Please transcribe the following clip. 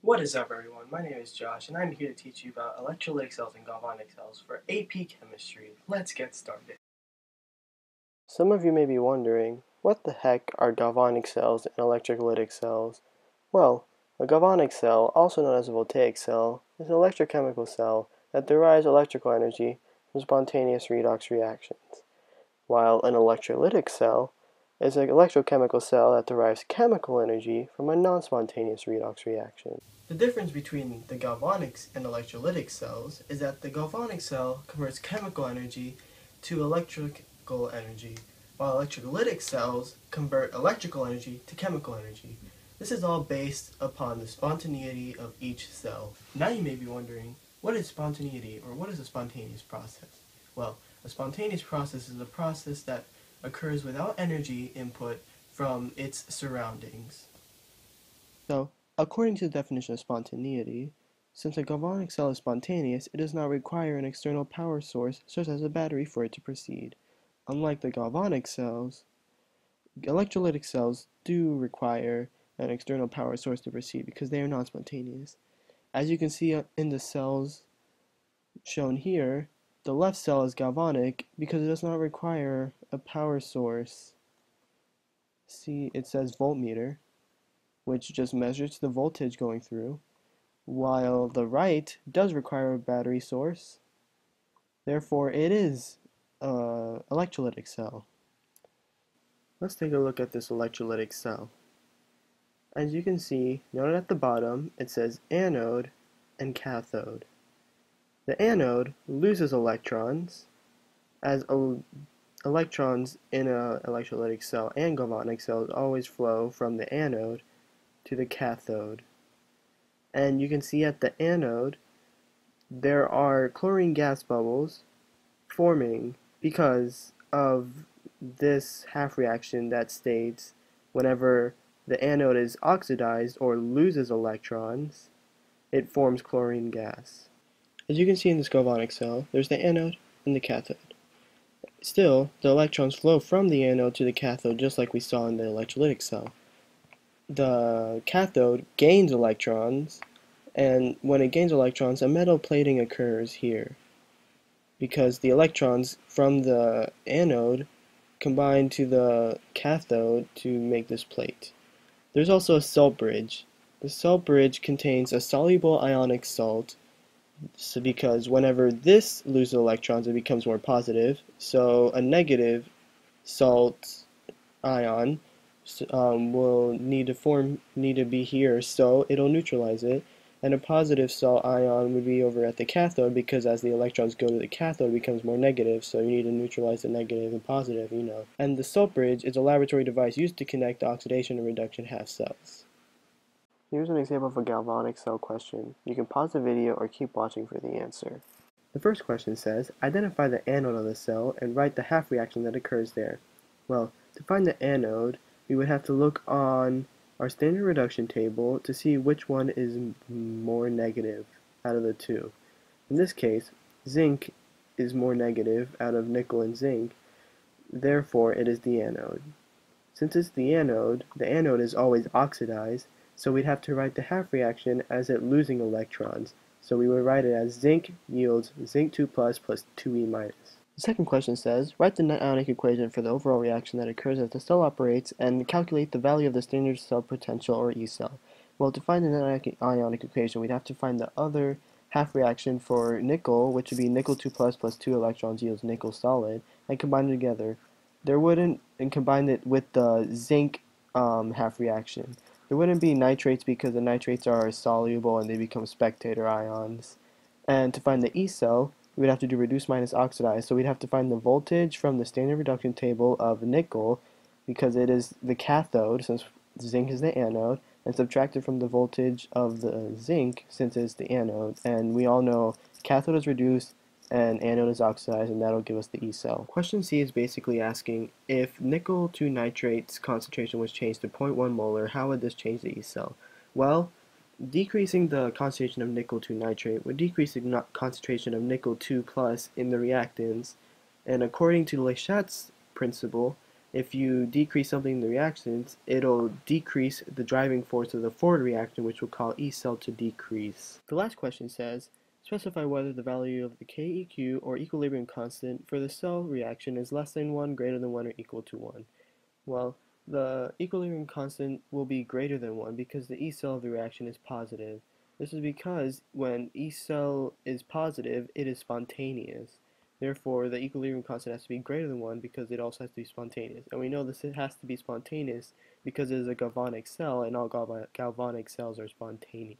What is up, everyone? My name is Josh, and I'm here to teach you about electrolytic cells and galvanic cells for AP Chemistry. Let's get started. Some of you may be wondering, what the heck are galvanic cells and electrolytic cells? Well, a galvanic cell, also known as a voltaic cell, is an electrochemical cell that derives electrical energy from spontaneous redox reactions, while an electrolytic cell is an electrochemical cell that derives chemical energy from a non-spontaneous redox reaction. The difference between the galvanic and electrolytic cells is that the galvanic cell converts chemical energy to electrical energy, while electrolytic cells convert electrical energy to chemical energy. This is all based upon the spontaneity of each cell. Now you may be wondering, what is spontaneity, or what is a spontaneous process? Well, a spontaneous process is a process that occurs without energy input from its surroundings. So, according to the definition of spontaneity, since a galvanic cell is spontaneous, it does not require an external power source such as a battery for it to proceed. Unlike the galvanic cells, electrolytic cells do require an external power source to proceed because they are not spontaneous. As you can see in the cells shown here, the left cell is galvanic because it does not require a power source. See, it says voltmeter, which just measures the voltage going through, while the right does require a battery source. Therefore, it is an electrolytic cell. Let's take a look at this electrolytic cell. As you can see, noted at the bottom, it says anode and cathode. The anode loses electrons, as electrons in an electrolytic cell and galvanic cells always flow from the anode to the cathode. And you can see at the anode there are chlorine gas bubbles forming because of this half reaction that states whenever the anode is oxidized or loses electrons, it forms chlorine gas. As you can see in this galvanic cell, there's the anode and the cathode. Still, the electrons flow from the anode to the cathode just like we saw in the electrolytic cell. The cathode gains electrons, and when it gains electrons, a metal plating occurs here because the electrons from the anode combine to the cathode to make this plate. There's also a salt bridge. The salt bridge contains a soluble ionic salt, so because whenever this loses electrons it becomes more positive, so a negative salt ion will need to be here, so it'll neutralize it, and a positive salt ion would be over at the cathode because as the electrons go to the cathode it becomes more negative, so you need to neutralize the negative and positive, And the salt bridge is a laboratory device used to connect the oxidation and reduction half cells. Here's an example of a galvanic cell question. You can pause the video or keep watching for the answer. The first question says, identify the anode of the cell and write the half reaction that occurs there. Well, to find the anode, we would have to look on our standard reduction table to see which one is more negative out of the two. In this case, zinc is more negative out of nickel and zinc, therefore it is the anode. Since it's the anode is always oxidized, so we'd have to write the half reaction as it losing electrons. So we would write it as zinc yields zinc 2 plus 2e minus. The second question says, write the net ionic equation for the overall reaction that occurs as the cell operates and calculate the value of the standard cell potential, or E cell. Well, to find the net ionic equation, we'd have to find the other half reaction for nickel, which would be nickel 2 plus 2 electrons yields nickel solid, and combine it together. And combine it with the zinc half reaction. There wouldn't be nitrates because the nitrates are soluble and they become spectator ions. And to find the E cell, we would have to do reduce minus oxidize. So we'd have to find the voltage from the standard reduction table of nickel because it is the cathode, since zinc is the anode, and subtract it from the voltage of the zinc since it's the anode. And we all know cathode is reduced and anode is oxidized, and that'll give us the E cell. Question C is basically asking, if nickel 2 nitrate's concentration was changed to 0.1 molar, how would this change the E cell? Well, decreasing the concentration of nickel 2 nitrate would decrease the concentration of nickel 2 plus in the reactants, and according to Le Chat's principle, If you decrease something in the reactants, it'll decrease the driving force of the forward reaction, which we'll call E cell to decrease. The last question says, specify whether the value of the KEQ or equilibrium constant for the cell reaction is less than 1, greater than 1, or equal to 1. Well, the equilibrium constant will be greater than 1 because the E cell of the reaction is positive. This is because when E cell is positive, it is spontaneous. Therefore, the equilibrium constant has to be greater than 1 because it also has to be spontaneous. And we know this has to be spontaneous because it is a galvanic cell, and all galvanic cells are spontaneous.